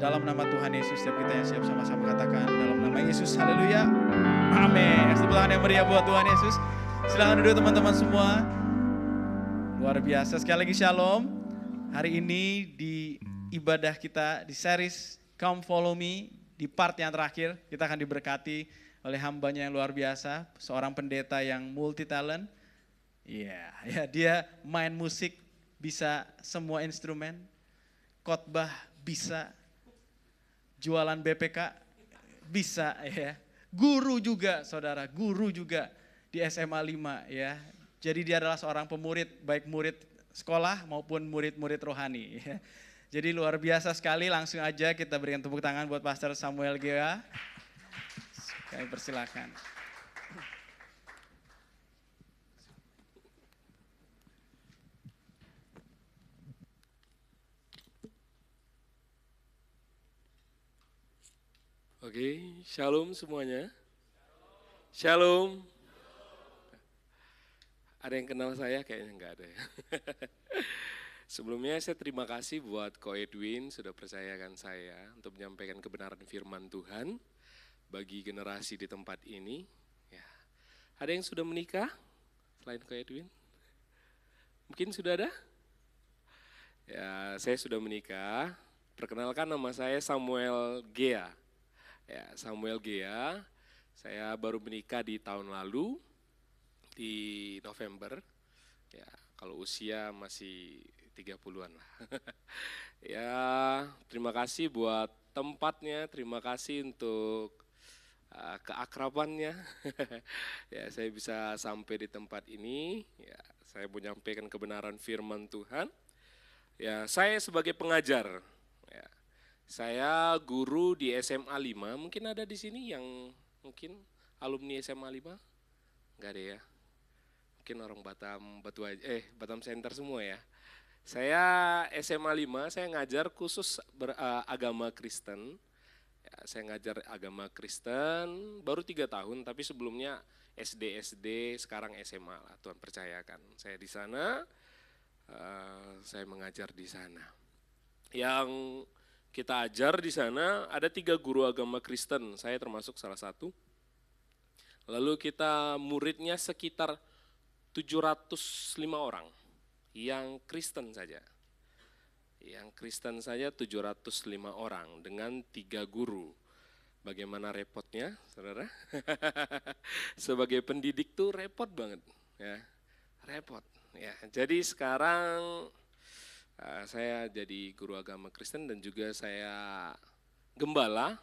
dalam nama Tuhan Yesus, setiap kita yang siap sama-sama katakan dalam nama Yesus, haleluya, amin. Tepuk tangan yang meriah buat Tuhan Yesus. Silakan duduk teman-teman semua. Luar biasa, sekali lagi shalom. Hari ini di ibadah kita di series Come Follow Me, di part yang terakhir kita akan diberkati oleh hambanya yang luar biasa, seorang pendeta yang multi talent. Ya, dia main musik bisa semua instrumen, khotbah bisa, jualan BPK bisa ya. Guru juga saudara, guru juga di SMA 5 ya. Jadi dia adalah seorang pemurid, baik murid sekolah maupun murid-murid rohani ya. Jadi luar biasa sekali, langsung aja kita berikan tepuk tangan buat Pastor Samuel Gea. Kami persilakan. Oke, shalom semuanya. Shalom. Ada yang kenal saya? Kayaknya enggak ada ya. Sebelumnya saya terima kasih buat Ko Edwin sudah percayakan saya untuk menyampaikan kebenaran firman Tuhan bagi generasi di tempat ini. Ya. Ada yang sudah menikah selain Ko Edwin? Mungkin sudah ada? Ya, saya sudah menikah. Perkenalkan, nama saya Samuel Gea. Ya, Samuel Gea, saya baru menikah di tahun lalu, di November. Ya, kalau usia masih 30-an lah. Ya, terima kasih buat tempatnya, terima kasih untuk keakrabannya. Ya, saya bisa sampai di tempat ini, ya, saya mau menyampaikan kebenaran firman Tuhan. Ya, saya sebagai pengajar, ya. Saya guru di SMA 5, mungkin ada di sini yang mungkin alumni SMA 5? Enggak ada ya. Mungkin orang Batam Center semua ya. Saya SMA 5, saya ngajar khusus agama Kristen. Ya, saya ngajar agama Kristen baru 3 tahun, tapi sebelumnya SD, sekarang SMA lah, Tuhan percayakan. Saya di sana, saya mengajar di sana. Yang kita ajar di sana ada 3 guru agama Kristen, saya termasuk salah satu. Lalu kita muridnya sekitar 705 orang yang Kristen saja. Yang Kristen saja 705 orang dengan 3 guru. Bagaimana repotnya, saudara? Sebagai pendidik tuh repot banget, ya, repot. Ya, jadi sekarang saya jadi guru agama Kristen dan juga saya gembala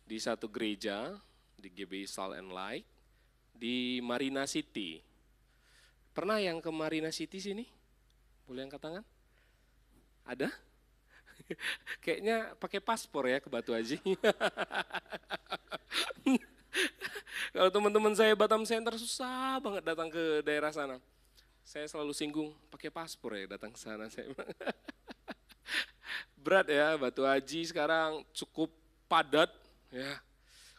di satu gereja di GBI Salt and Light di Marina City. Pernah yang ke Marina City sini? Boleh angkat tangan? Ada? Kayaknya pakai paspor ya ke Batu Haji. Kalau teman-teman saya Batam Center susah banget datang ke daerah sana. Saya selalu singgung, pakai paspor ya datang ke sana. Berat ya, Batu Haji sekarang cukup padat ya.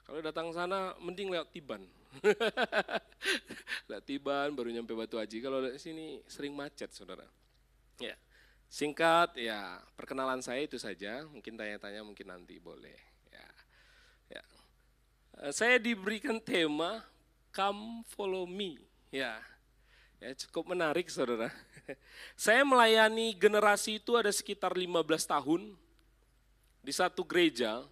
Kalau datang ke sana mending lewat Tiban. Lewat Tiban baru nyampe Batu Haji. Kalau di sini sering macet, saudara. Ya, singkat ya, perkenalan saya itu saja. Mungkin tanya-tanya mungkin nanti boleh. Ya. Saya diberikan tema Come Follow Me. Ya, cukup menarik saudara. Saya melayani generasi itu ada sekitar 15 tahun di satu gereja.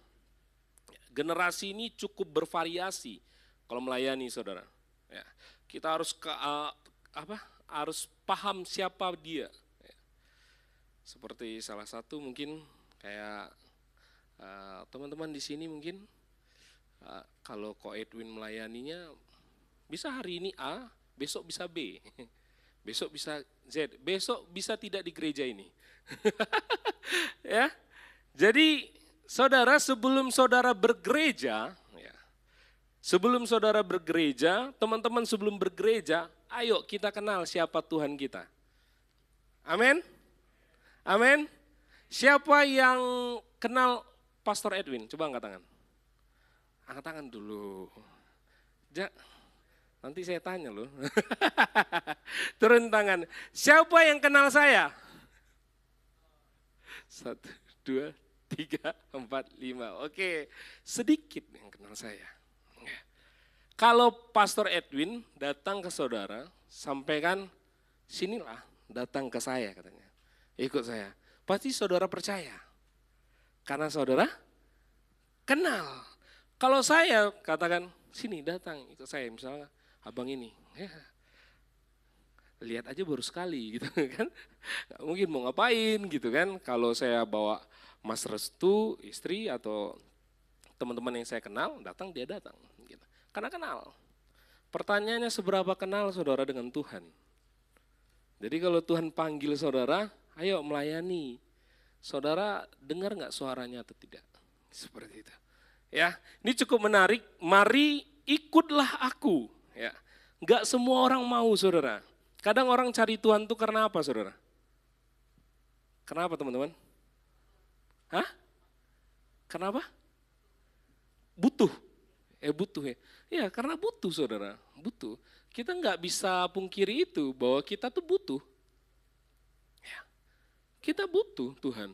Generasi ini cukup bervariasi kalau melayani saudara. Ya, kita harus harus paham siapa dia. Ya. Seperti salah satu mungkin kayak teman-teman di sini mungkin kalau Ko Edwin melayaninya bisa hari ini A, besok bisa B, besok bisa Z, besok bisa tidak di gereja ini. Ya, jadi saudara sebelum saudara bergereja, ya, teman-teman sebelum bergereja, ayo kita kenal siapa Tuhan kita. Amin, amin. Siapa yang kenal Pastor Edwin? Coba angkat tangan. Angkat tangan dulu. Nanti saya tanya loh. Turun tangan. Siapa yang kenal saya? 1, 2, 3, 4, 5. Oke, sedikit yang kenal saya. Kalau Pastor Edwin datang ke saudara, sampaikan, sinilah datang ke saya katanya. Ikut saya. Pasti saudara percaya. Karena saudara kenal. Kalau saya katakan, sini datang ikut saya. Misalnya abang ini. Ya, lihat aja baru sekali gitu kan. Nggak mungkin mau ngapain gitu kan. Kalau saya bawa Mas Restu, istri atau teman-teman yang saya kenal, datang dia datang. Gitu. Karena kenal. Pertanyaannya seberapa kenal saudara dengan Tuhan? Jadi kalau Tuhan panggil saudara, ayo melayani. Saudara dengar nggak suaranya atau tidak? Seperti itu. Ya, ini cukup menarik. Mari ikutlah aku. Ya, nggak semua orang mau saudara. Kadang orang cari Tuhan itu karena apa saudara? Kenapa teman-teman? Hah? Kenapa? Butuh. Butuh ya. Ya karena butuh saudara, butuh. Kita nggak bisa pungkiri itu bahwa kita tuh butuh. Ya, kita butuh Tuhan.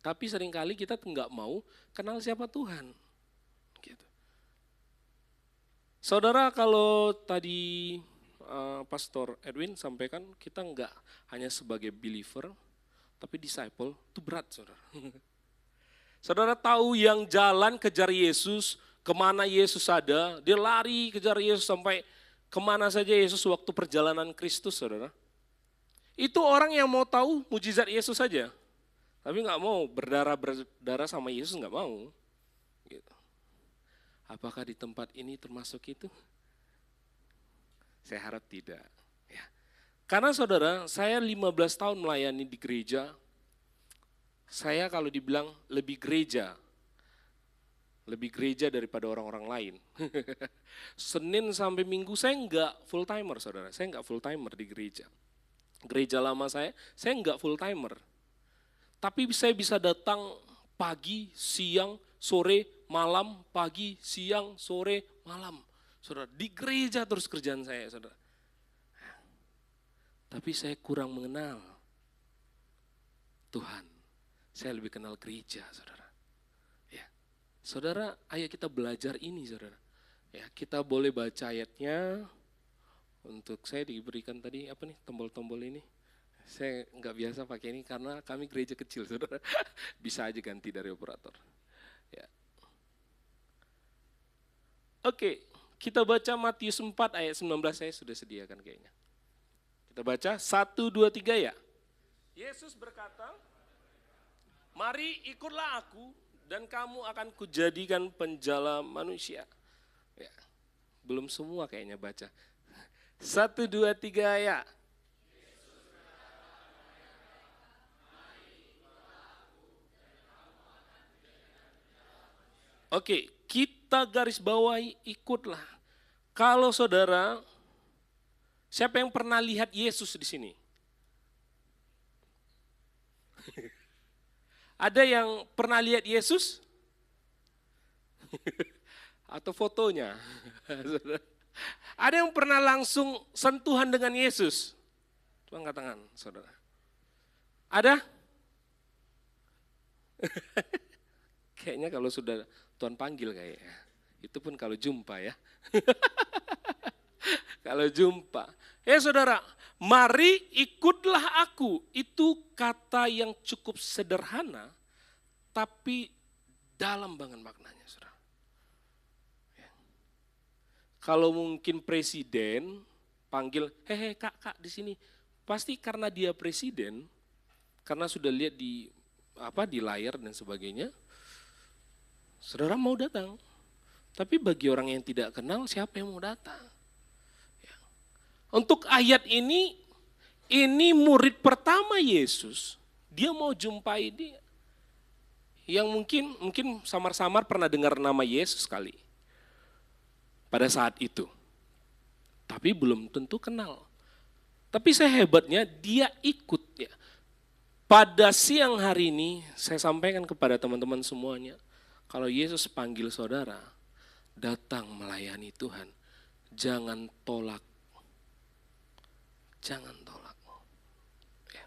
Tapi seringkali kita tuh nggak mau kenal siapa Tuhan. Gitu. Saudara kalau tadi Pastor Edwin sampaikan kita nggak hanya sebagai believer, tapi disciple itu berat saudara. Saudara tahu yang jalan kejar Yesus, kemana Yesus ada, dia lari kejar Yesus sampai kemana saja Yesus waktu perjalanan Kristus, saudara. Itu orang yang mau tahu mujizat Yesus saja, tapi nggak mau berdarah sama Yesus, nggak mau. Gitu. Apakah di tempat ini termasuk itu? Saya harap tidak. Ya. Karena saudara, saya 15 tahun melayani di gereja, saya kalau dibilang lebih gereja daripada orang-orang lain. Senin sampai Minggu saya enggak full timer saudara, saya enggak full timer di gereja. Gereja lama saya enggak full timer. Tapi saya bisa datang pagi, siang, sore, malam, pagi, siang, sore, malam. Saudara, di gereja terus kerjaan saya saudara. Tapi saya kurang mengenal Tuhan. Saya lebih kenal gereja saudara. Saudara, ayo kita belajar ini saudara. Ya, kita boleh baca ayatnya. Untuk saya diberikan tadi apa nih tombol-tombol ini. Saya nggak biasa pakai ini karena kami gereja kecil saudara. Bisa aja ganti dari operator. Ya. Oke, kita baca Matius 4 ayat 19, saya sudah sediakan kayaknya. Kita baca 1, 2, 3 ya. Yesus berkata, mari ikutlah aku, dan kamu akan kujadikan penjala manusia. Ya, belum semua kayaknya baca. 1, 2, 3 ya. Oke, kita garis bawahi ikutlah. Kalau saudara, siapa yang pernah lihat Yesus di sini? Ada yang pernah lihat Yesus? Atau fotonya? Ada yang pernah langsung sentuhan dengan Yesus? Coba angkat tangan, saudara. Ada? Kayaknya kalau sudah Tuhan panggil kayaknya. Itu pun kalau jumpa ya. Kalau jumpa. Ya saudara, mari ikutlah aku. Itu kata yang cukup sederhana, tapi dalam banget maknanya saudara. Ya. Kalau mungkin presiden panggil, hehe kak di sini. Pasti karena dia presiden, karena sudah lihat di layar dan sebagainya, saudara mau datang. Tapi bagi orang yang tidak kenal, siapa yang mau datang? Untuk ayat ini murid pertama Yesus, dia mau jumpai dia. Yang mungkin samar-samar pernah dengar nama Yesus kali pada saat itu. Tapi belum tentu kenal. Tapi saya hebatnya dia ikut ya. Pada siang hari ini saya sampaikan kepada teman-teman semuanya, kalau Yesus panggil saudara, datang melayani Tuhan, jangan tolak. Jangan tolak. Ya.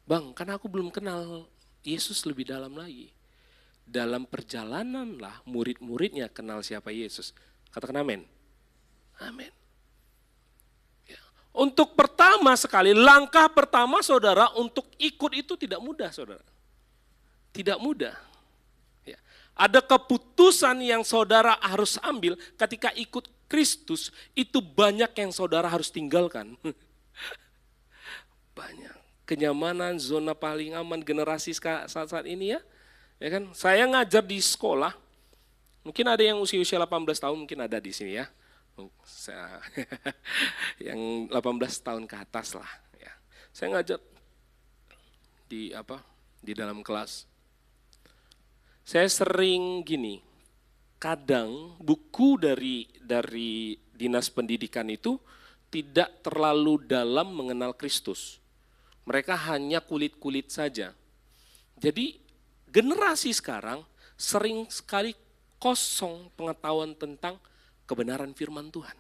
Bang, karena aku belum kenal Yesus lebih dalam lagi. Dalam perjalananlah murid-muridnya kenal siapa Yesus. Katakan amin. Amin. Ya. Untuk pertama sekali, langkah pertama saudara untuk ikut itu tidak mudah saudara. Tidak mudah. Ya. Ada keputusan yang saudara harus ambil ketika ikut Kristus, itu banyak yang saudara harus tinggalkan. Banyak. Kenyamanan, zona paling aman generasi saat-saat ini ya. Ya kan? Saya ngajar di sekolah, mungkin ada yang usia-usia 18 tahun, mungkin ada di sini ya. Yang 18 tahun ke atas lah. Ya. Saya ngajar di dalam kelas. Saya sering gini, kadang buku dari dinas pendidikan itu tidak terlalu dalam mengenal Kristus. Mereka hanya kulit-kulit saja. Jadi generasi sekarang sering sekali kosong pengetahuan tentang kebenaran firman Tuhan.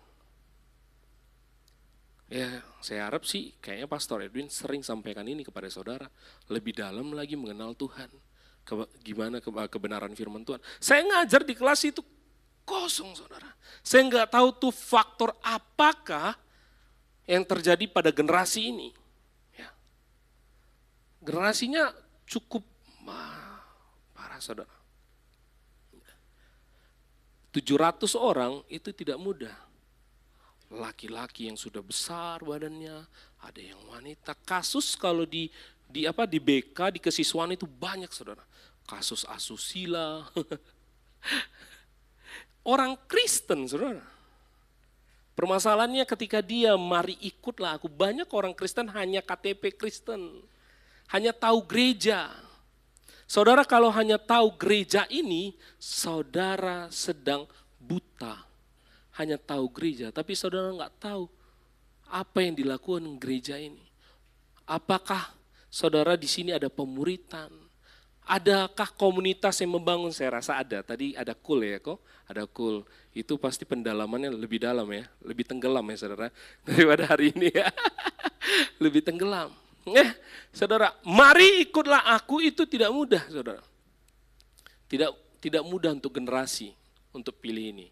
Ya, saya harap sih kayaknya Pastor Edwin sering sampaikan ini kepada saudara. Lebih dalam lagi mengenal Tuhan. Gimana kebenaran firman Tuhan. Saya ngajar di kelas itu kosong saudara. Saya nggak tahu tuh faktor apakah yang terjadi pada generasi ini. Ya. Generasinya cukup parah saudara. 700 orang itu tidak mudah. Laki-laki yang sudah besar badannya, ada yang wanita. Kasus kalau di BK, di kesiswaan itu banyak saudara. Kasus asusila. Orang Kristen saudara. Permasalahannya ketika dia mari ikutlah aku. Banyak orang Kristen hanya KTP Kristen. Hanya tahu gereja. Saudara kalau hanya tahu gereja ini, saudara sedang buta. Hanya tahu gereja, tapi saudara nggak tahu apa yang dilakukan gereja ini. Apakah saudara di sini ada pemuritan? Adakah komunitas yang membangun? Saya rasa ada. Tadi ada cool ya kok, ada cool. Itu pasti pendalamannya lebih dalam ya, lebih tenggelam ya saudara daripada hari ini ya. Lebih tenggelam. Saudara, mari ikutlah aku itu tidak mudah, saudara. Tidak mudah untuk generasi untuk pilih ini.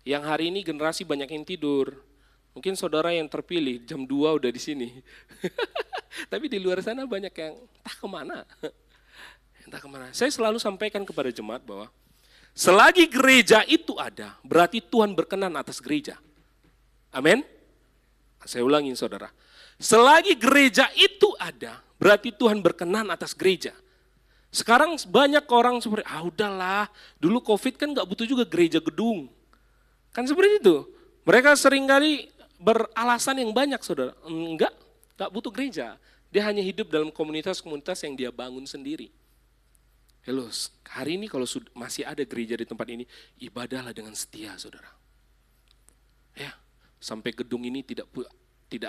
Yang hari ini generasi banyak yang tidur. Mungkin saudara yang terpilih jam 2 udah di sini. Tapi di luar sana banyak yang entah kemana. Entah kemana. Saya selalu sampaikan kepada jemaat bahwa selagi gereja itu ada, berarti Tuhan berkenan atas gereja. Amin. Saya ulangin saudara. Selagi gereja itu ada, berarti Tuhan berkenan atas gereja. Sekarang banyak orang seperti, udahlah, dulu COVID kan gak butuh juga gereja gedung. Kan seperti itu. Mereka seringkali beralasan yang banyak saudara. Enggak butuh gereja. Dia hanya hidup dalam komunitas-komunitas yang dia bangun sendiri. Halo, hari ini kalau masih ada gereja di tempat ini, ibadahlah dengan setia saudara. Ya, sampai gedung ini tidak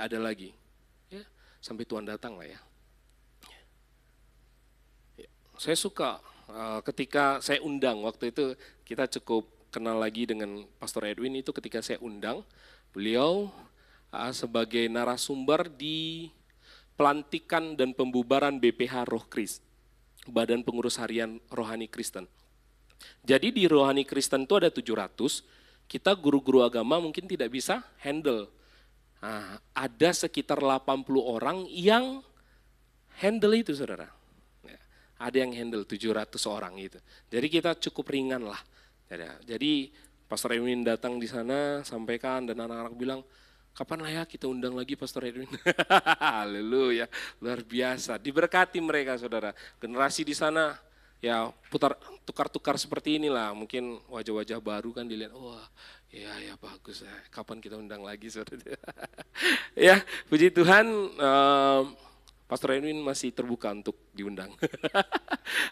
ada lagi. Sampai Tuhan datang lah ya. Saya suka ketika saya undang, waktu itu kita cukup kenal lagi dengan Pastor Edwin itu ketika saya undang, beliau sebagai narasumber di pelantikan dan pembubaran BPH Roh Kristen, Badan Pengurus Harian Rohani Kristen. Jadi di Rohani Kristen itu ada 700, kita guru-guru agama mungkin tidak bisa handle. Nah, ada sekitar 80 orang yang handle itu saudara. Ya, ada yang handle 700 orang itu. Jadi kita cukup ringan lah. Jadi Pastor Edwin datang di sana sampaikan dan anak-anak bilang, kapan lah ya kita undang lagi Pastor Edwin. Haleluya, luar biasa. Diberkati mereka saudara. Generasi di sana ya tukar-tukar seperti inilah. Mungkin wajah-wajah baru kan dilihat, wah ya bagus ya. Kapan kita undang lagi saudara. Ya puji Tuhan, Pastor Edwin masih terbuka untuk diundang.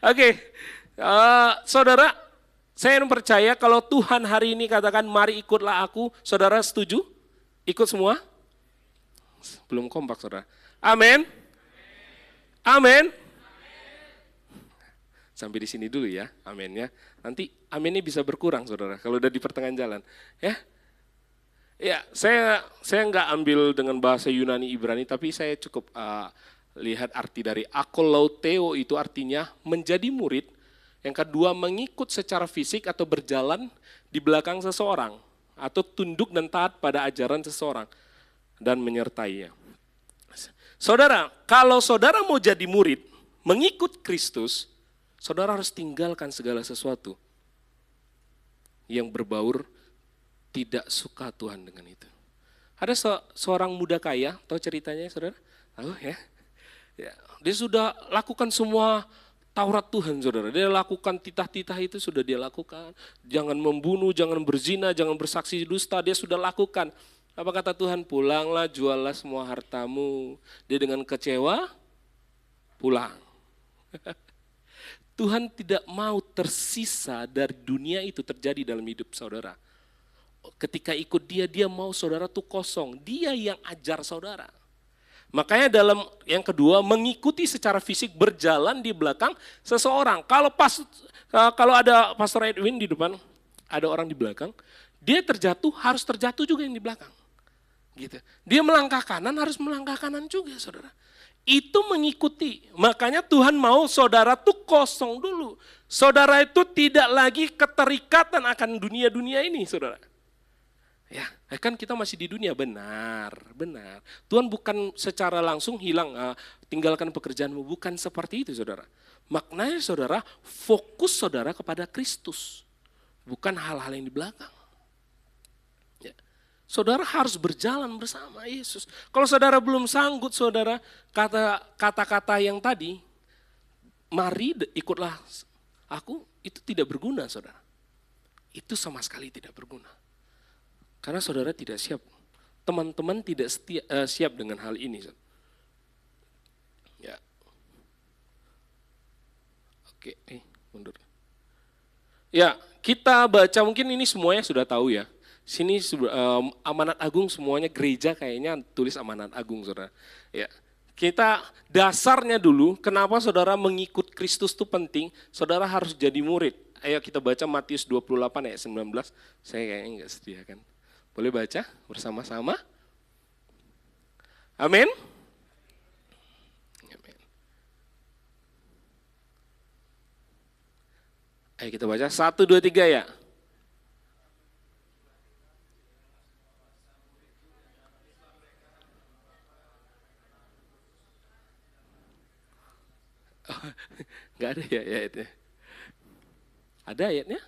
Oke, saudara, saya percaya kalau Tuhan hari ini katakan mari ikutlah aku, saudara setuju? Ikut semua? Belum kompak saudara. Amin. Amin. Sampai di sini dulu ya, amin ya. Nanti aminnya bisa berkurang saudara kalau udah di pertengahan jalan. Ya, saya nggak ambil dengan bahasa Yunani Ibrani, tapi saya cukup Lihat arti dari akolauteo itu artinya menjadi murid. Yang kedua, mengikut secara fisik atau berjalan di belakang seseorang. Atau tunduk dan taat pada ajaran seseorang dan menyertainya. Saudara, kalau saudara mau jadi murid, mengikut Kristus, saudara harus tinggalkan segala sesuatu yang berbaur tidak suka Tuhan dengan itu. Ada seorang muda kaya, tahu ceritanya saudara? Tahu ya? Ya, dia sudah lakukan semua Taurat Tuhan saudara. Dia lakukan titah-titah itu sudah dia lakukan. Jangan membunuh, jangan berzina, jangan bersaksi dusta. Dia sudah lakukan. Apa kata Tuhan? Pulanglah, juallah semua hartamu. Dia dengan kecewa, pulang. Tuhan tidak mau tersisa dari dunia itu terjadi dalam hidup saudara. Ketika ikut dia, dia mau saudara tuh kosong. Dia yang ajar saudara. Makanya dalam yang kedua, mengikuti secara fisik, berjalan di belakang seseorang. Kalau ada Pastor Edwin di depan, ada orang di belakang, dia terjatuh, harus terjatuh juga yang di belakang. Gitu. Dia melangkah kanan, harus melangkah kanan juga saudara. Itu mengikuti. Makanya Tuhan mau saudara tuh kosong dulu. Saudara itu tidak lagi keterikatan akan dunia-dunia ini saudara. Ya, kan kita masih di dunia, benar. Tuhan bukan secara langsung hilang, tinggalkan pekerjaanmu, bukan seperti itu saudara. Maknanya saudara, fokus saudara kepada Kristus, bukan hal-hal yang di belakang. Ya. Saudara harus berjalan bersama Yesus. Kalau saudara belum sanggup saudara, kata-kata yang tadi, mari ikutlah aku, itu tidak berguna saudara. Itu sama sekali tidak berguna. Karena saudara tidak siap, teman-teman tidak siap dengan hal ini. Ya, oke, mundur. Ya, kita baca mungkin ini semuanya sudah tahu ya. Sini amanat agung semuanya gereja kayaknya tulis amanat agung saudara. Ya, kita dasarnya dulu kenapa saudara mengikut Kristus itu penting. Saudara harus jadi murid. Ayo kita baca Matius 28 ayat 19. Saya kayaknya enggak setia kan. Boleh baca bersama-sama? Amin. Amin. Ayo kita baca 1, 2, 3 ya. Enggak ada ya ayatnya. Ada ayatnya?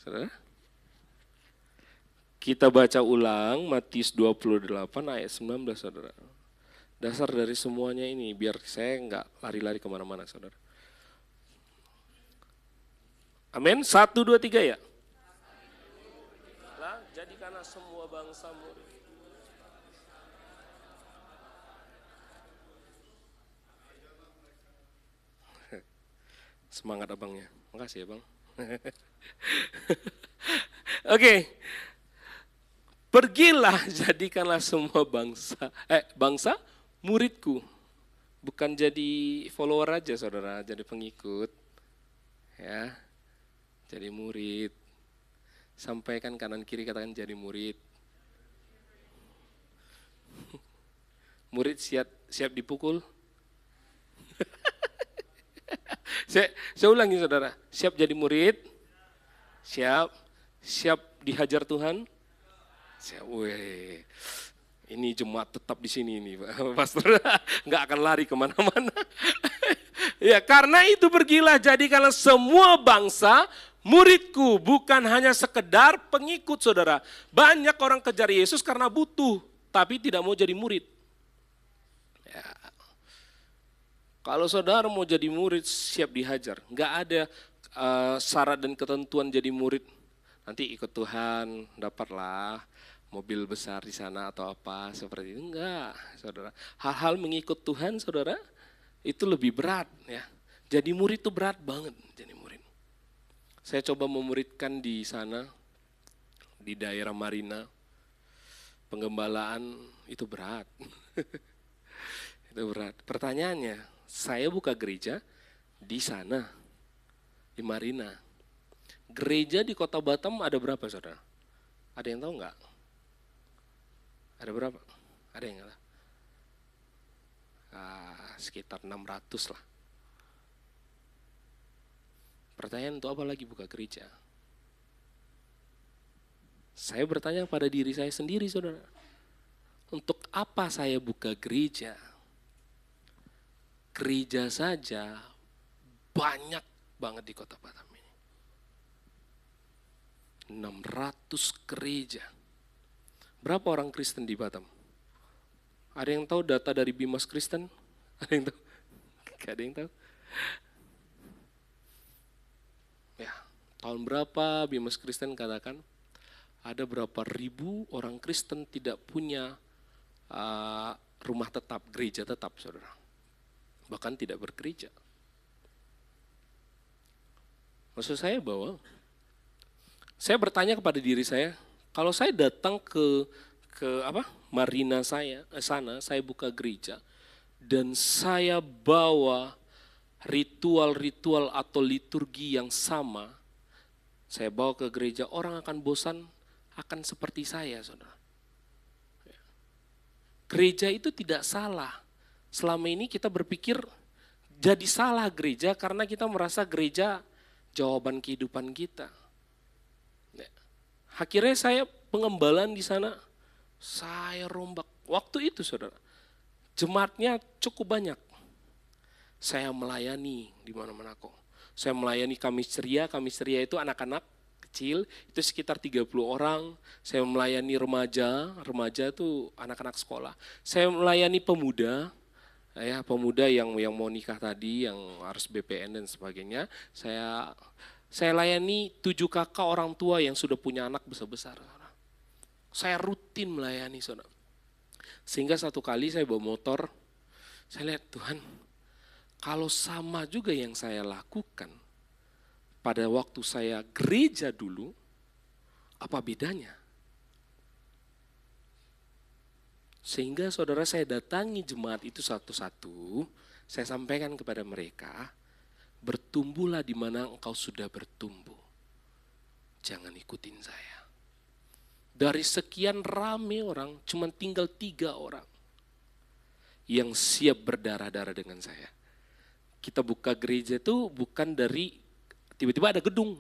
Saudara? Kita baca ulang Matius 28 ayat 19 saudara. Dasar dari semuanya ini biar saya enggak lari-lari kemana-mana saudara. Amin, 1, 2, 3 ya. Lah, jadikanlah semua bangsa murid. Semangat abangnya, makasih ya bang. Oke. Pergilah, jadikanlah semua bangsa muridku. Bukan jadi follower aja saudara, jadi pengikut. Ya, jadi murid. Sampaikan kanan kiri, katakan jadi murid. Murid siap dipukul. Saya ulangi saudara, siap jadi murid, siap dihajar Tuhan. Weh, ini jemaat tetap di sini nih, Pastor, nggak akan lari kemana-mana. Ya, karena itu pergilah jadikanlah semua bangsa muridku, bukan hanya sekedar pengikut saudara. Banyak orang kejar Yesus karena butuh, tapi tidak mau jadi murid. Ya. Kalau saudara mau jadi murid siap dihajar, nggak ada syarat dan ketentuan jadi murid. Nanti ikut Tuhan, dapatlah mobil besar di sana atau apa seperti itu. Enggak, saudara. Hal-hal mengikut Tuhan, saudara, itu lebih berat ya. Jadi murid itu berat banget, jadi murid. Saya coba memuridkan di sana, di daerah Marina. Penggembalaan itu berat. Itu berat. Pertanyaannya, saya buka gereja di sana, di Marina. Gereja di Kota Batam ada berapa, saudara? Ada yang tahu enggak? Ada berapa? Ada yang enggak? sekitar 600 lah. Pertanyaan, untuk apa lagi buka gereja? Saya bertanya pada diri saya sendiri, saudara. Untuk apa saya buka gereja? Gereja saja banyak banget di Kota Batam ini. 600 gereja. Berapa orang Kristen di Batam? Ada yang tahu data dari Bimas Kristen? Ada yang tahu? Gak ada yang tahu. Ya, tahun berapa Bimas Kristen katakan? Ada berapa ribu orang Kristen tidak punya rumah tetap, gereja tetap, saudara. Bahkan tidak bergereja. Maksud saya bahwa saya bertanya kepada diri saya, kalau saya datang ke marina sana, saya buka gereja dan saya bawa ritual-ritual atau liturgi yang sama, saya bawa ke gereja, orang akan bosan, akan seperti saya, saudara. Gereja itu tidak salah. Selama ini kita berpikir jadi salah gereja karena kita merasa gereja jawaban kehidupan kita. Akhirnya saya pengembalaan di sana, saya rombak. Waktu itu, saudara, jemaatnya cukup banyak. Saya melayani di mana-mana kok. Saya melayani Kamis Ceria itu anak-anak kecil, itu sekitar 30 orang. Saya melayani remaja itu anak-anak sekolah. Saya melayani pemuda, ya pemuda yang mau nikah tadi, yang harus BPN dan sebagainya. Saya layani 7 kakak orang tua yang sudah punya anak besar-besar. Saya rutin melayani, saudara. Sehingga satu kali saya bawa motor, saya lihat, Tuhan, kalau sama juga yang saya lakukan pada waktu saya gereja dulu, apa bedanya? Sehingga saudara, saya datangi jemaat itu satu-satu, saya sampaikan kepada mereka, bertumbuhlah di mana engkau sudah bertumbuh. Jangan ikutin saya. Dari sekian rame orang, cuma tinggal 3 orang yang siap berdarah-darah dengan saya. Kita buka gereja itu bukan dari tiba-tiba ada gedung.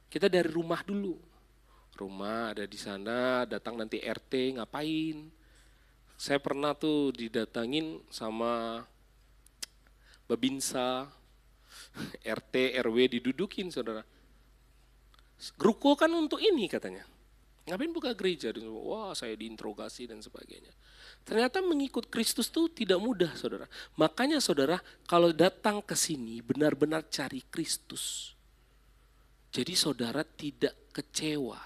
Kita dari rumah dulu. Rumah ada di sana, datang nanti RT ngapain. Saya pernah tuh didatangin sama Babinsa, RT, RW didudukin, saudara. Ruko kan untuk ini katanya. Ngapain buka gereja? Wah, saya diinterogasi dan sebagainya. Ternyata mengikut Kristus itu tidak mudah, saudara. Makanya saudara, kalau datang ke sini benar-benar cari Kristus. Jadi saudara tidak kecewa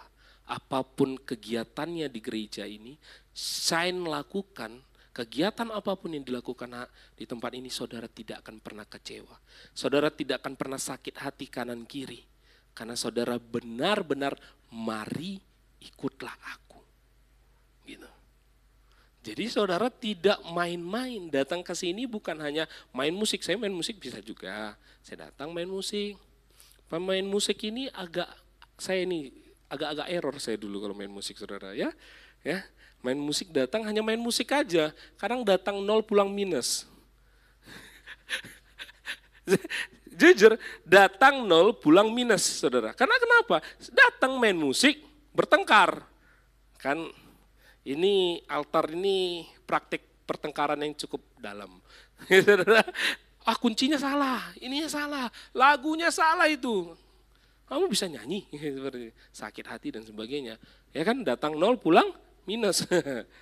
apapun kegiatannya di gereja ini, saya lakukan, kegiatan apapun yang dilakukan di tempat ini, saudara tidak akan pernah kecewa. Saudara tidak akan pernah sakit hati kanan kiri. Karena saudara benar-benar mari ikutlah aku. Gitu. Jadi saudara tidak main-main, datang ke sini bukan hanya main musik. Saya main musik bisa juga. Saya datang main musik. Pemain musik ini agak-agak error saya dulu kalau main musik, saudara, ya. Ya, main musik datang hanya main musik aja. Kadang datang 0 pulang minus. Jujur, datang 0 pulang minus, saudara. Karena kenapa? Datang main musik, bertengkar. Kan ini altar ini praktik pertengkaran yang cukup dalam. Kuncinya salah, ininya salah, lagunya salah itu. Kamu bisa nyanyi, seperti sakit hati dan sebagainya. Ya kan, datang 0 pulang minus,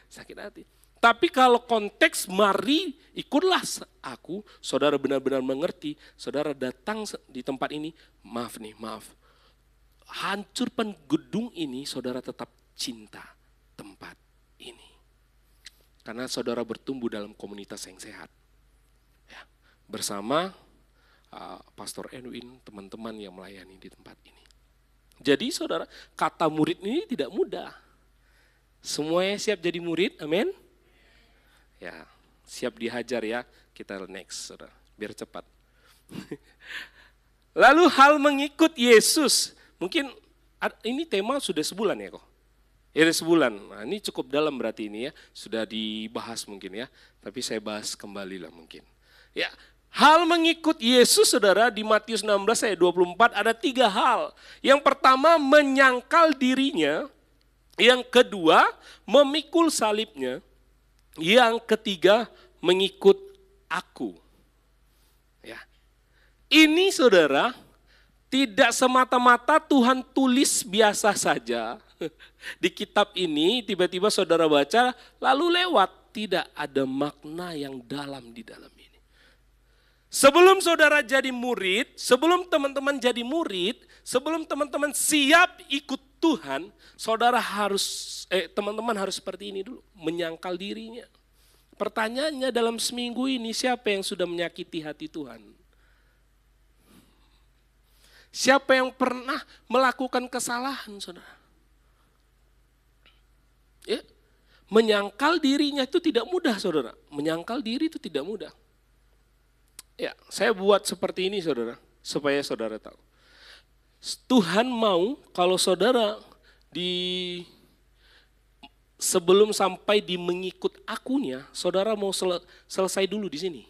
sakit hati. Tapi kalau konteks mari ikutlah aku, saudara benar-benar mengerti, saudara datang di tempat ini, maaf, hancurkan gedung ini, saudara tetap cinta tempat ini. Karena saudara bertumbuh dalam komunitas yang sehat. Ya, bersama Pastor Edwin, teman-teman yang melayani di tempat ini. Jadi saudara, kata murid ini tidak mudah. Semuanya siap jadi murid, amin? Ya, siap dihajar ya, kita next, saudara, biar cepat. Lalu hal mengikut Yesus, mungkin ini tema sudah sebulan ya kok? Ya sebulan. Nah, ini cukup dalam berarti ini ya. Sudah dibahas mungkin ya. Tapi saya bahas kembali lah mungkin. Ya, hal mengikut Yesus saudara di Matius 16 ayat 24 ada 3 hal. Yang pertama menyangkal dirinya. Yang kedua memikul salibnya. Yang ketiga mengikut aku. Ya. Ini saudara tidak semata-mata Tuhan tulis biasa saja. Di kitab ini tiba-tiba saudara baca lalu lewat. Tidak ada makna yang dalam di dalam ini. Sebelum saudara jadi murid, sebelum teman-teman jadi murid, sebelum teman-teman siap ikut Tuhan, saudara harus, teman-teman harus seperti ini dulu, menyangkal dirinya. Pertanyaannya dalam seminggu ini siapa yang sudah menyakiti hati Tuhan? Siapa yang pernah melakukan kesalahan, saudara? Ya, menyangkal dirinya itu tidak mudah, saudara. Menyangkal diri itu tidak mudah. Ya, saya buat seperti ini, saudara, supaya saudara tahu. Tuhan mau kalau saudara sebelum sampai di mengikut akunya, saudara mau selesai dulu di sini.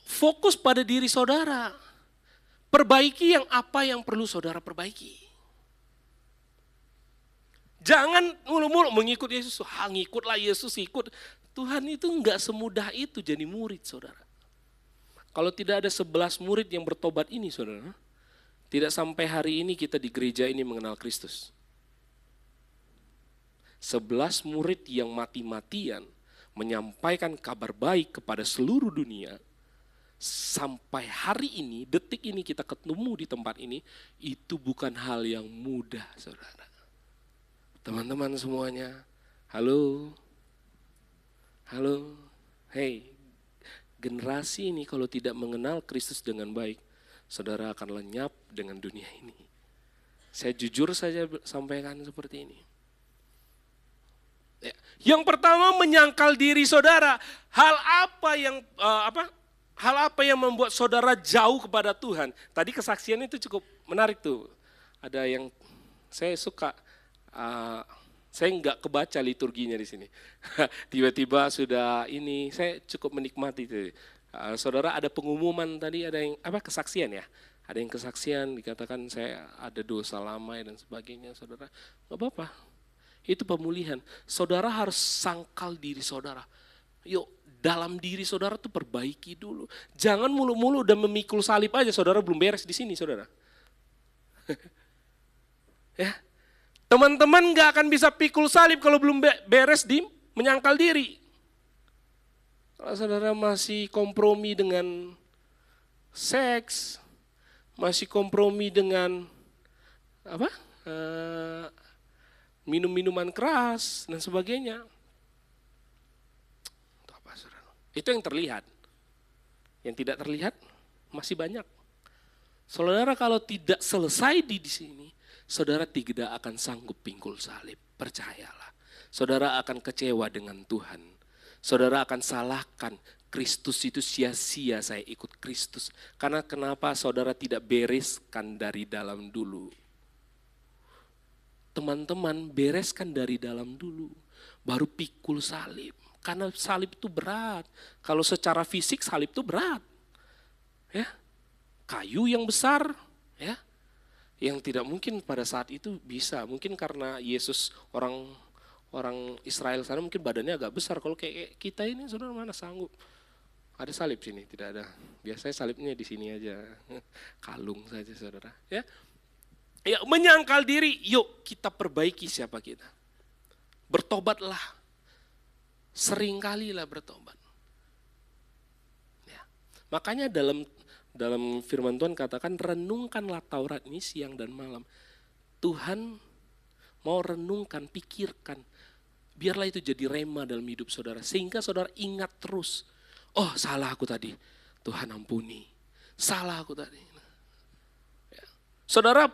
Fokus pada diri saudara. Perbaiki apa yang perlu saudara perbaiki. Jangan mulu-mulu mengikut Yesus, ngikutlah Yesus, ikut. Tuhan itu enggak semudah itu jadi murid, saudara. Kalau tidak ada 11 murid yang bertobat ini, saudara, tidak sampai hari ini kita di gereja ini mengenal Kristus. 11 murid yang mati-matian menyampaikan kabar baik kepada seluruh dunia, sampai hari ini, detik ini kita ketemu di tempat ini, itu bukan hal yang mudah, saudara. Teman-teman semuanya, halo, hey, generasi ini kalau tidak mengenal Kristus dengan baik, saudara akan lenyap dengan dunia ini. Saya jujur saja sampaikan seperti ini. Ya. Yang pertama menyangkal diri saudara, hal apa yang membuat saudara jauh kepada Tuhan? Tadi kesaksian itu cukup menarik tuh. Ada yang saya suka. Saya nggak kebaca liturginya di sini. Tiba-tiba sudah ini, saya cukup menikmati itu. Saudara ada pengumuman tadi, ada yang kesaksian ya. Ada yang kesaksian dikatakan saya ada dosa lama dan sebagainya, saudara. Nggak apa-apa. Itu pemulihan. Saudara harus sangkal diri saudara. Yuk, dalam diri saudara tuh perbaiki dulu. Jangan mulu-mulu udah memikul salib aja, saudara belum beres di sini, saudara. Ya. Teman-teman gak akan bisa pikul salib kalau belum beres di menyangkal diri. Kalau saudara masih kompromi dengan seks, masih kompromi dengan minum-minuman keras dan sebagainya. Itu yang terlihat. Yang tidak terlihat masih banyak. Saudara kalau tidak selesai di sini, saudara tidak akan sanggup pikul salib, percayalah. Saudara akan kecewa dengan Tuhan. Saudara akan salahkan, Kristus itu sia-sia saya ikut Kristus. Karena kenapa saudara tidak bereskan dari dalam dulu? Teman-teman bereskan dari dalam dulu, baru pikul salib. Karena salib itu berat. Kalau secara fisik salib itu berat. Ya, kayu yang besar, ya. Yang tidak mungkin pada saat itu bisa, mungkin karena Yesus orang Israel sana mungkin badannya agak besar. Kalau kayak kita ini saudara mana sanggup? Ada salib sini, tidak ada. Biasanya salibnya di sini aja, kalung saja saudara. Ya, menyangkal diri, yuk kita perbaiki siapa kita. Bertobatlah, seringkalilah bertobat. Ya. Makanya dalam firman Tuhan katakan renungkanlah Taurat ini siang dan malam. Tuhan mau renungkan, pikirkan. Biarlah itu jadi rema dalam hidup saudara. Sehingga saudara ingat terus. Oh salah aku tadi, Tuhan ampuni. Salah aku tadi. Ya. Saudara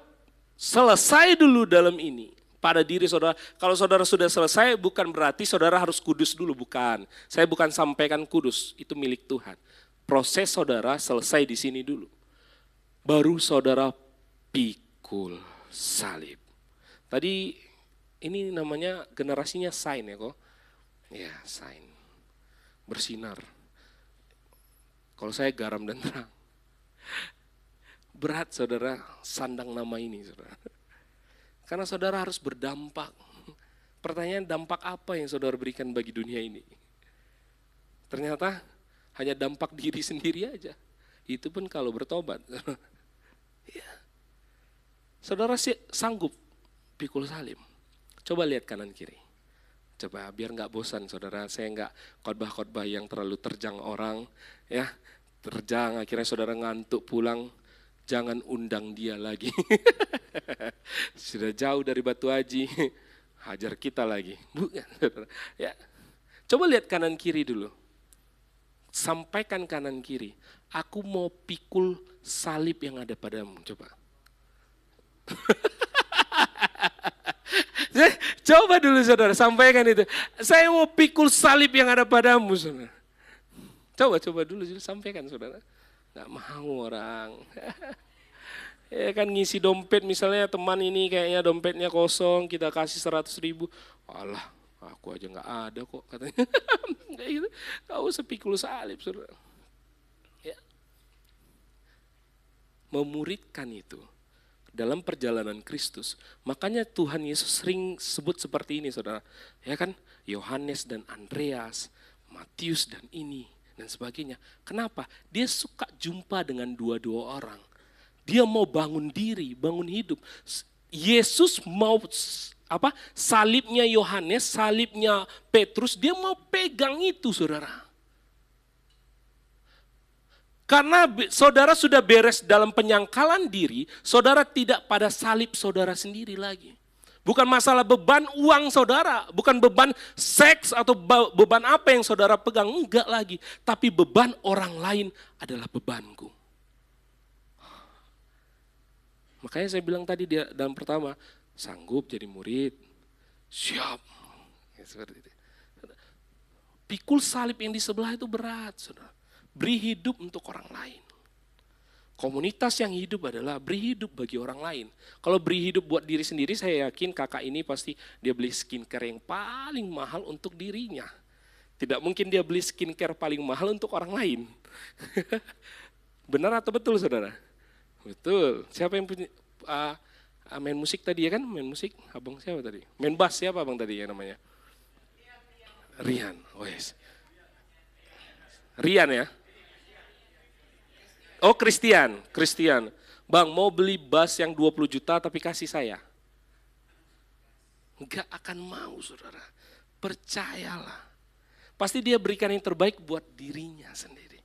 selesai dulu dalam ini. Pada diri saudara, kalau saudara sudah selesai bukan berarti saudara harus kudus dulu, bukan. Saya bukan sampaikan kudus, itu milik Tuhan. Proses saudara selesai di sini dulu. Baru saudara pikul salib. Tadi ini namanya generasinya shine ya kok. Ya, shine. Bersinar. Kalau saya garam dan terang. Berat saudara sandang nama ini saudara. Karena saudara harus berdampak. Pertanyaan, dampak apa yang saudara berikan bagi dunia ini? Ternyata hanya dampak diri sendiri aja. Itu pun kalau bertobat. Ya. Saudara sanggup pikul salib. Coba lihat kanan kiri. Coba biar nggak bosan saudara. Saya nggak khotbah-khotbah yang terlalu terjang orang. Ya, terjang akhirnya saudara ngantuk pulang. Jangan undang dia lagi. Sudah jauh dari Batu Haji, hajar kita lagi. Bukan, ya. Coba lihat kanan kiri dulu. Sampaikan kanan kiri. Aku mau pikul salib yang ada padamu. Coba. Coba dulu saudara, sampaikan itu. Saya mau pikul salib yang ada padamu saudara. Coba dulu sampaikan saudara. Gak mau orang. Ya kan ngisi dompet misalnya teman ini kayaknya dompetnya kosong, kita kasih 100.000. Alah, aku aja gak ada kok katanya. Kayak gitu. Gak usah pikul salib saudara. Ya. Memuridkan itu dalam perjalanan Kristus. Makanya Tuhan Yesus sering sebut seperti ini saudara. Ya kan, Yohanes dan Andreas, Matius dan ini dan sebagainya. Kenapa? Dia suka jumpa dengan dua-dua orang. Dia mau bangun diri, bangun hidup. Yesus mau salibnya Yohanes, salibnya Petrus, dia mau pegang itu saudara. Karena saudara sudah beres dalam penyangkalan diri, saudara tidak pada salib saudara sendiri lagi. Bukan masalah beban uang saudara, bukan beban seks atau beban apa yang saudara pegang, enggak lagi. Tapi beban orang lain adalah bebanku. Makanya saya bilang tadi dalam pertama, sanggup jadi murid, siap. Ya, seperti itu. Pikul salib yang di sebelah itu berat, saudara. Beri hidup untuk orang lain. Komunitas yang hidup adalah beri hidup bagi orang lain. Kalau beri hidup buat diri sendiri, saya yakin kakak ini pasti dia beli skincare yang paling mahal untuk dirinya. Tidak mungkin dia beli skincare paling mahal untuk orang lain. Benar atau betul saudara? Betul. Siapa yang punya main musik tadi ya kan? Main musik, abang siapa tadi? Main bass siapa abang tadi ya namanya? Rian. Oh yes. Rian ya? Oh Christian. Bang mau beli bass yang 20 juta tapi kasih saya. Enggak akan mau saudara. Percayalah. Pasti dia berikan yang terbaik buat dirinya sendiri.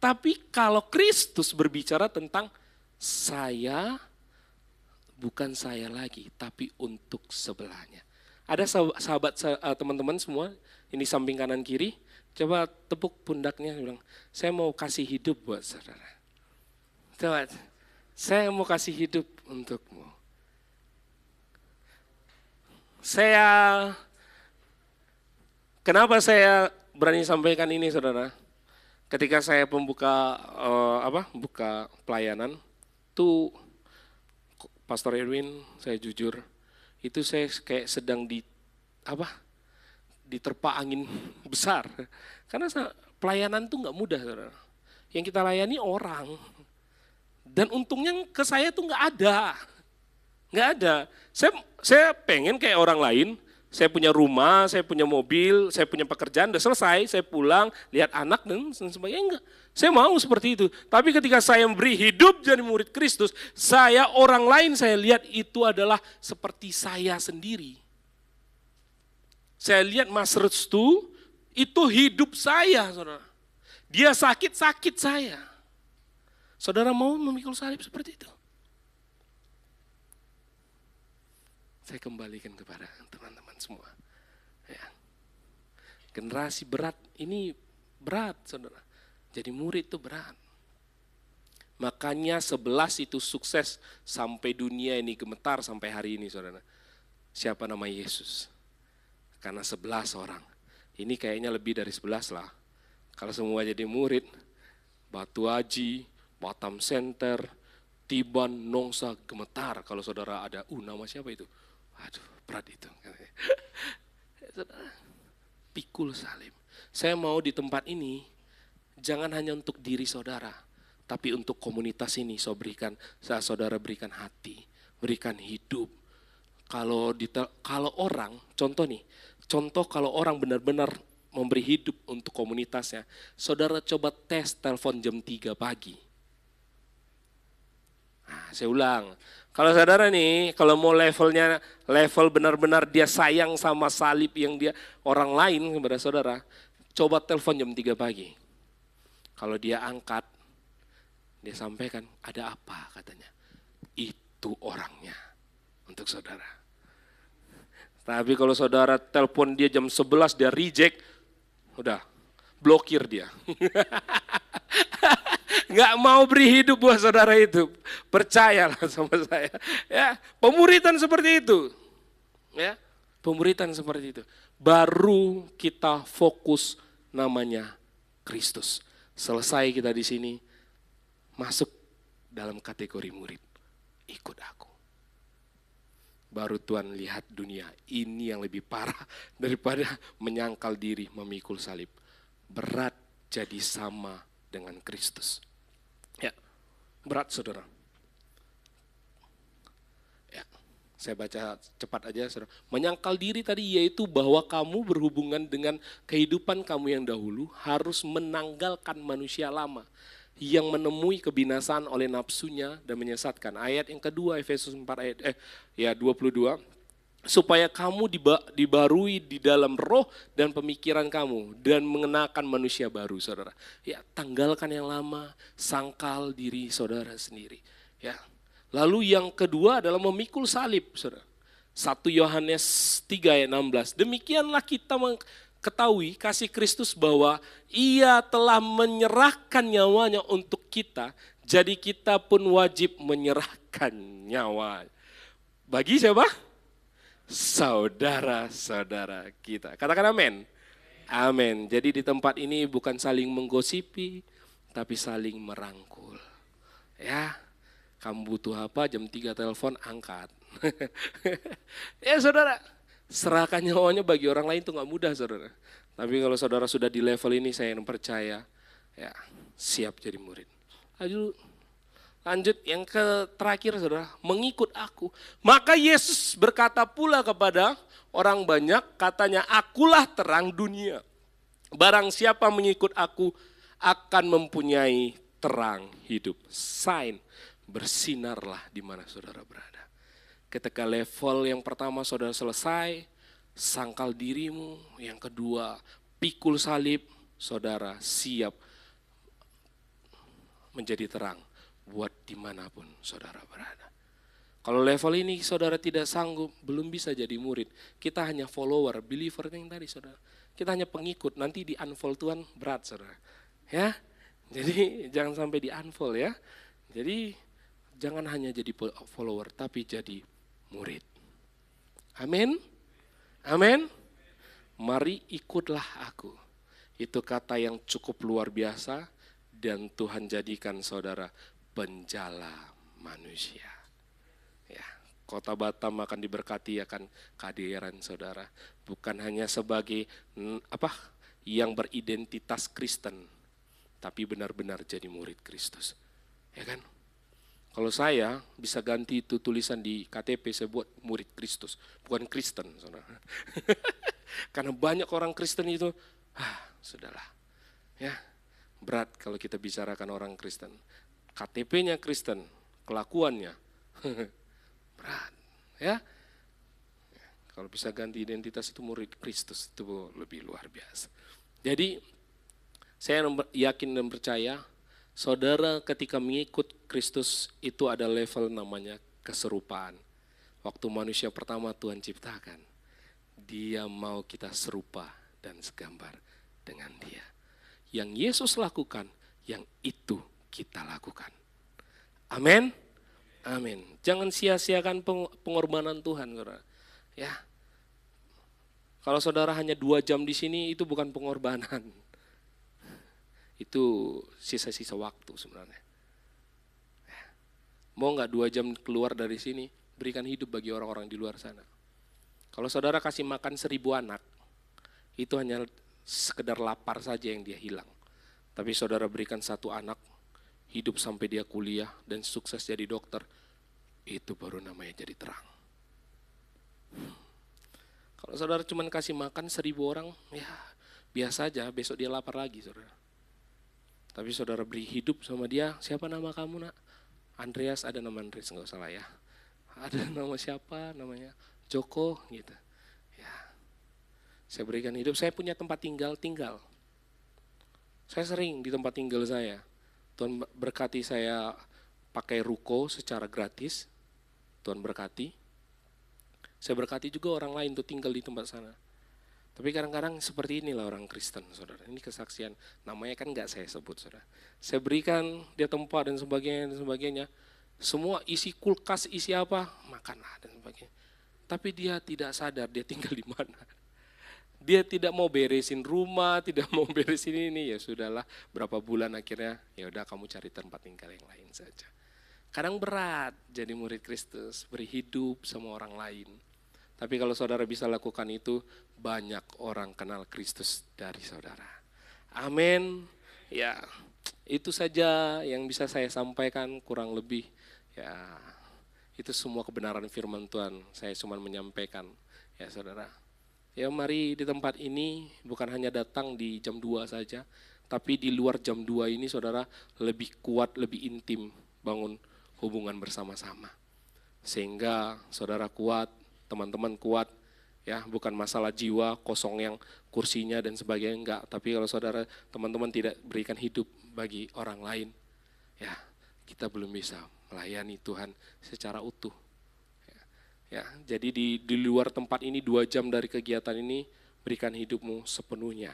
Tapi kalau Kristus berbicara tentang saya, bukan saya lagi, tapi untuk sebelahnya. Ada sahabat teman-teman semua, ini samping kanan kiri, coba tepuk pundaknya, bilang, saya mau kasih hidup buat saudara. Coba, saya mau kasih hidup untukmu. Kenapa saya berani sampaikan ini saudara? Ketika saya buka pelayanan, tuh Pastor Erwin, saya jujur, itu saya kayak sedang diterpa angin besar. Karena pelayanan tuh nggak mudah, saudara. Yang kita layani orang. Dan untungnya ke saya tuh nggak ada. Saya pengen kayak orang lain. Saya punya rumah, saya punya mobil, saya punya pekerjaan, udah selesai, saya pulang, lihat anak dan sebagainya, enggak. Saya mau seperti itu. Tapi ketika saya memberi hidup jadi murid Kristus, orang lain saya lihat itu adalah seperti saya sendiri. Saya lihat Mas Restu, itu hidup saya, saudara. Dia sakit saya. Saudara mau memikul salib seperti itu? Saya kembalikan kepada teman-teman semua. Ya. Generasi berat, ini berat saudara. Jadi murid itu berat. Makanya 11 itu sukses sampai dunia ini gemetar sampai hari ini saudara. Siapa nama Yesus? Karena 11 orang. Ini kayaknya lebih dari 11 lah. Kalau semua jadi murid, Batu Haji, Batam Center, Tiban, Nongsa, gemetar. Kalau saudara ada, nama siapa itu? Waduh, berat itu. Pikul salib. Saya mau di tempat ini, jangan hanya untuk diri saudara, tapi untuk komunitas ini saudara berikan hati, berikan hidup. Kalau orang, contoh kalau orang benar-benar memberi hidup untuk komunitasnya, saudara coba tes telepon jam 3 pagi. Nah, saya ulang, kalau saudara nih, kalau mau level benar-benar dia sayang sama salib yang dia orang lain kepada saudara, coba telepon jam 3 pagi. Kalau dia angkat, dia sampaikan, ada apa katanya? Itu orangnya untuk saudara. Tapi kalau saudara telepon dia jam 11, dia reject, udah blokir dia. Nggak mau beri hidup buat saudara itu. Percayalah sama saya. Ya, pemuritan seperti itu. Ya, pemuritan seperti itu. Baru kita fokus namanya Kristus. Selesai kita di sini, masuk dalam kategori murid. Ikut aku. Baru Tuhan lihat dunia ini yang lebih parah daripada menyangkal diri memikul salib. Berat jadi sama dengan Kristus. Ya, berat saudara. Ya, saya baca cepat aja saudara. Menyangkal diri tadi yaitu bahwa kamu berhubungan dengan kehidupan kamu yang dahulu harus menanggalkan manusia lama yang menemui kebinasaan oleh nafsunya dan menyesatkan. Ayat yang kedua Efesus 4 ayat 22. Supaya kamu dibarui di dalam roh dan pemikiran kamu dan mengenakan manusia baru, saudara. Ya, tanggalkan yang lama, sangkal diri saudara sendiri. Ya. Lalu yang kedua adalah memikul salib, saudara. 1 Yohanes 3 ayat 16. Demikianlah kita ketahui kasih Kristus bahwa ia telah menyerahkan nyawanya untuk kita, jadi kita pun wajib menyerahkan nyawa. Bagi siapa? Saudara-saudara kita. Katakan amin. Amin. Jadi di tempat ini bukan saling menggosipi, tapi saling merangkul. Ya, kamu butuh apa? Jam 3 telepon, angkat. Ya saudara, serahkan nyawanya bagi orang lain itu gak mudah saudara. Tapi kalau saudara sudah di level ini, saya yang percaya, ya siap jadi murid. Lanjut yang terakhir saudara, mengikut aku. Maka Yesus berkata pula kepada orang banyak, katanya akulah terang dunia. Barang siapa mengikut aku akan mempunyai terang hidup. Sign, bersinarlah di mana saudara berada. Ketika level yang pertama saudara selesai, sangkal dirimu. Yang kedua, pikul salib, saudara siap menjadi terang buat dimanapun saudara berada. Kalau level ini saudara tidak sanggup, belum bisa jadi murid. Kita hanya follower, believer yang tadi saudara. Kita hanya pengikut, nanti di unfold Tuhan berat saudara. Ya, jadi jangan sampai di unfold ya. Jadi jangan hanya jadi follower, tapi jadi murid. Amin. Amin. Mari ikutlah aku. Itu kata yang cukup luar biasa dan Tuhan jadikan saudara penjala manusia. Ya, Kota Batam akan diberkati akan kehadiran saudara. Bukan hanya sebagai yang beridentitas Kristen, tapi benar-benar jadi murid Kristus. Ya kan? Kalau saya bisa ganti itu tulisan di KTP, saya buat murid Kristus, bukan Kristen, saudara. Karena banyak orang Kristen itu, sudahlah. Ya, berat kalau kita bicarakan orang Kristen. KTP-nya Kristen, kelakuannya berat, ya. Kalau bisa ganti identitas itu murid Kristus itu lebih luar biasa. Jadi saya yakin dan percaya, saudara ketika mengikut Kristus itu ada level namanya keserupaan. Waktu manusia pertama Tuhan ciptakan, Dia mau kita serupa dan segambar dengan Dia. Yang Yesus lakukan, yang itu kita lakukan. Amin. Amin. Jangan sia-siakan pengorbanan Tuhan, saudara. Ya. Kalau saudara hanya 2 jam di sini, itu bukan pengorbanan. Itu sisa-sisa waktu sebenarnya. Ya. Mau nggak 2 jam keluar dari sini, berikan hidup bagi orang-orang di luar sana. Kalau saudara kasih makan 1000 anak, itu hanya sekedar lapar saja yang dia hilang. Tapi saudara berikan 1 anak, hidup sampai dia kuliah dan sukses jadi dokter, itu baru namanya jadi terang. Kalau saudara cuma kasih makan 1000 orang, ya biasa aja, besok dia lapar lagi saudara. Tapi saudara beri hidup sama dia, siapa nama kamu nak? Andreas, ada nama Andreas, nggak salah ya. Ada nama siapa namanya? Joko gitu. Ya. Saya berikan hidup, saya punya tempat tinggal. Saya sering di tempat tinggal saya. Tuhan berkati saya pakai ruko secara gratis. Tuhan berkati. Saya berkati juga orang lain untuk tinggal di tempat sana. Tapi kadang-kadang seperti inilah orang Kristen, saudara. Ini kesaksian, namanya kan nggak saya sebut, saudara. Saya berikan dia tempat dan sebagainya. Semua isi kulkas, isi apa, makanlah dan sebagainya. Tapi dia tidak sadar dia tinggal di mana. Dia tidak mau beresin rumah, tidak mau beresin ini, ya sudahlah. Berapa bulan akhirnya, ya udah kamu cari tempat tinggal yang lain saja. Kadang berat jadi murid Kristus, beri hidup sama orang lain. Tapi kalau saudara bisa lakukan itu, banyak orang kenal Kristus dari saudara. Amin. Ya, itu saja yang bisa saya sampaikan kurang lebih. Ya, itu semua kebenaran firman Tuhan. Saya cuma menyampaikan, ya saudara. Ya mari di tempat ini bukan hanya datang di jam 2 saja, tapi di luar jam 2 ini saudara lebih kuat, lebih intim bangun hubungan bersama-sama. Sehingga saudara kuat, teman-teman kuat, ya bukan masalah jiwa kosong yang kursinya dan sebagainya, enggak. Tapi kalau saudara teman-teman tidak berikan hidup bagi orang lain, ya kita belum bisa melayani Tuhan secara utuh. Ya, jadi di luar tempat ini 2 jam dari kegiatan ini berikan hidupmu sepenuhnya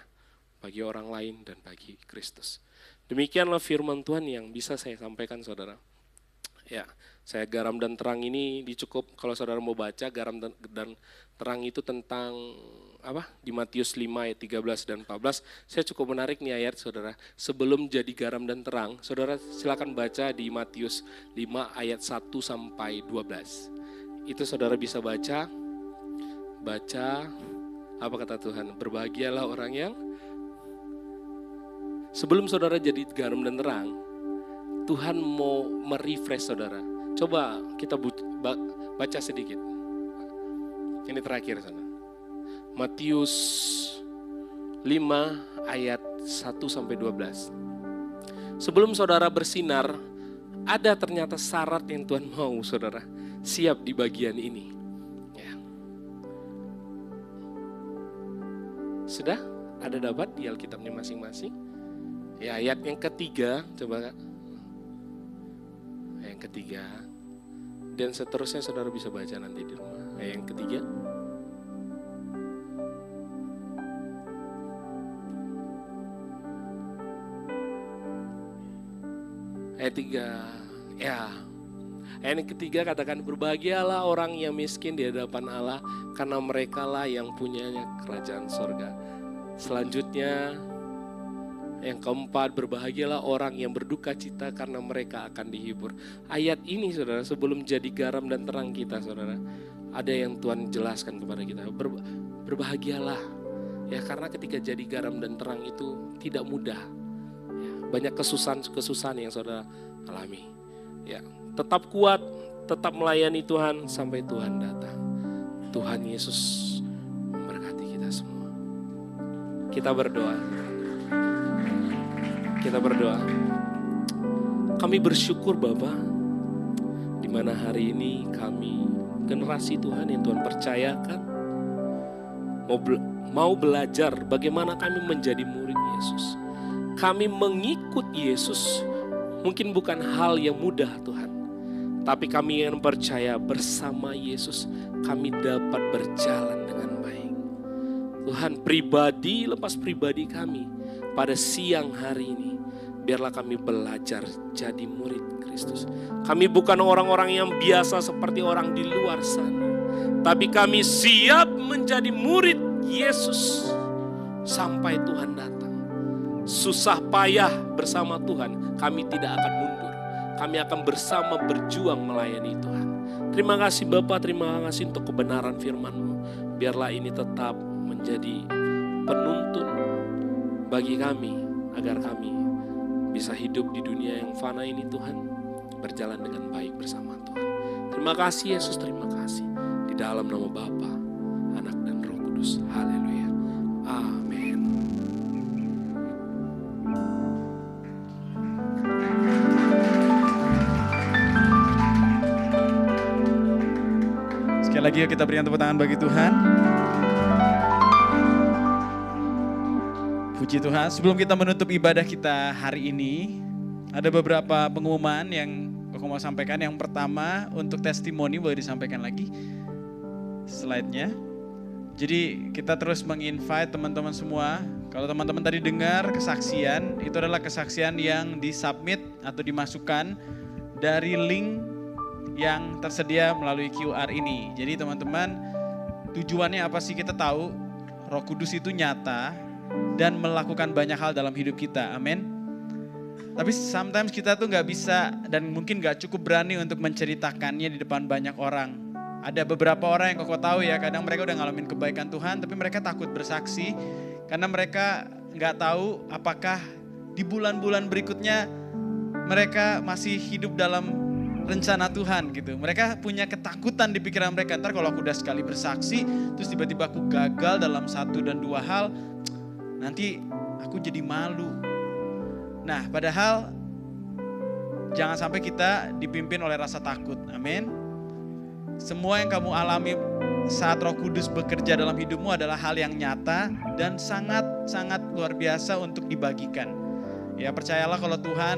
bagi orang lain dan bagi Kristus. Demikianlah firman Tuhan yang bisa saya sampaikan saudara. Ya, saya garam dan terang ini dicukup kalau saudara mau baca garam dan terang itu tentang apa? Di Matius 5 ayat 13 dan 14. Saya cukup menarik nih ayat saudara. Sebelum jadi garam dan terang, saudara silakan baca di Matius 5 ayat 1 sampai 12. Itu saudara bisa baca apa kata Tuhan, berbahagialah orang yang sebelum saudara jadi garam dan terang, Tuhan mau merefresh saudara. Coba kita baca sedikit. Ini terakhir saudara. Matius 5 ayat 1 sampai 12. Sebelum saudara bersinar, ada ternyata syarat yang Tuhan mau saudara siap di bagian ini. Ya. Sudah? Ada dapat di Alkitabnya masing-masing? Ya, ayat yang ketiga, coba Kak. Yang ketiga. Dan seterusnya saudara bisa baca nanti di rumah. Ayat yang ketiga. Ayat 3. Ya. Ayat yang ketiga katakan, berbahagialah orang yang miskin di hadapan Allah, karena merekalah yang punyanya kerajaan sorga. Selanjutnya yang keempat, berbahagialah orang yang berduka cita karena mereka akan dihibur. Ayat ini saudara sebelum jadi garam dan terang kita saudara, ada yang Tuhan jelaskan kepada kita, berbahagialah. Ya karena ketika jadi garam dan terang itu tidak mudah. Ya, banyak kesusahan yang saudara alami. Ya, tetap kuat, tetap melayani Tuhan sampai Tuhan datang. Tuhan Yesus memberkati kita semua. Kita berdoa. Kami bersyukur Bapa, di mana hari ini kami generasi Tuhan yang Tuhan percayakan mau belajar bagaimana kami menjadi murid Yesus. Kami mengikut Yesus mungkin bukan hal yang mudah Tuhan, tapi kami yang percaya bersama Yesus kami dapat berjalan dengan baik. Tuhan, pribadi lepas pribadi kami pada siang hari ini, biarlah kami belajar jadi murid Kristus. Kami bukan orang-orang yang biasa seperti orang di luar sana, tapi kami siap menjadi murid Yesus sampai Tuhan datang. Susah payah bersama Tuhan, kami tidak akan mundur. Kami akan bersama berjuang melayani Tuhan. Terima kasih Bapa, terima kasih untuk kebenaran firman-Mu. Biarlah ini tetap menjadi penuntun bagi kami, agar kami bisa hidup di dunia yang fana ini Tuhan, berjalan dengan baik bersama Tuhan. Terima kasih Yesus, terima kasih. Di dalam nama Bapa, Anak dan Roh Kudus. Haleluya. Amin. Sekali lagi yuk kita berikan tepuk tangan bagi Tuhan. Puji Tuhan, sebelum kita menutup ibadah kita hari ini, ada beberapa pengumuman yang aku mau sampaikan. Yang pertama, untuk testimoni boleh disampaikan lagi slide-nya. Jadi kita terus menginvite teman-teman semua. Kalau teman-teman tadi dengar kesaksian, itu adalah kesaksian yang disubmit atau dimasukkan dari link yang tersedia melalui QR ini. Jadi teman-teman, tujuannya apa sih? Kita tahu Roh Kudus itu nyata dan melakukan banyak hal dalam hidup kita, amin. Tapi sometimes kita tuh gak bisa dan mungkin gak cukup berani untuk menceritakannya di depan banyak orang. Ada beberapa orang yang kau tahu ya, kadang mereka udah ngalamin kebaikan Tuhan, tapi mereka takut bersaksi karena mereka gak tahu apakah di bulan-bulan berikutnya mereka masih hidup dalam rencana Tuhan gitu. Mereka punya ketakutan di pikiran mereka, ntar kalau aku udah sekali bersaksi, terus tiba-tiba aku gagal dalam 1 dan 2 hal, nanti aku jadi malu. Nah, padahal jangan sampai kita dipimpin oleh rasa takut. Amin. Semua yang kamu alami saat Roh Kudus bekerja dalam hidupmu adalah hal yang nyata dan sangat-sangat luar biasa untuk dibagikan. Ya, percayalah kalau Tuhan